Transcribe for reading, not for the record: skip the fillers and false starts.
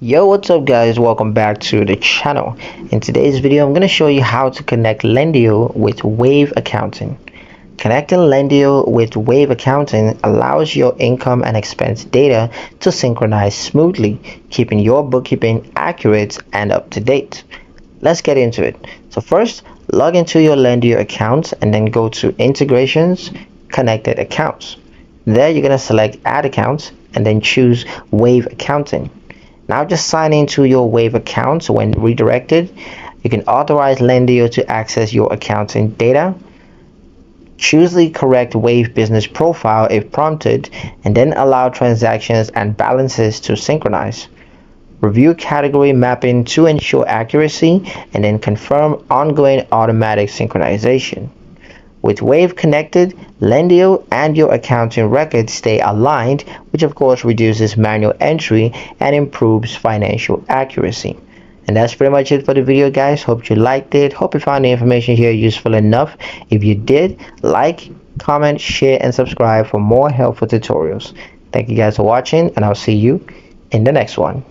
Yo, what's up guys, welcome back to the channel. In today's video I'm going to show you how to connect Lendio with Wave Accounting. Connecting Lendio with Wave Accounting allows your income and expense data to synchronize smoothly, keeping your bookkeeping accurate and up to date. Let's get into it. So first, log into your Lendio account and then go to Integrations, Connected Accounts. There you're going to select Add Accounts and then choose Wave Accounting. Now just sign into your Wave account. So when redirected, you can authorize Lendio to access your accounting data. Choose the correct Wave business profile if prompted, and then allow transactions and balances to synchronize. Review category mapping to ensure accuracy, and then confirm ongoing automatic synchronization. With Wave connected, Lendio and your accounting records stay aligned, which of course reduces manual entry and improves financial accuracy. And that's pretty much it for the video guys. Hope you liked it. Hope you found the information here useful enough. If you did, like, comment, share, and subscribe for more helpful tutorials. Thank you guys for watching, and I'll see you in the next one.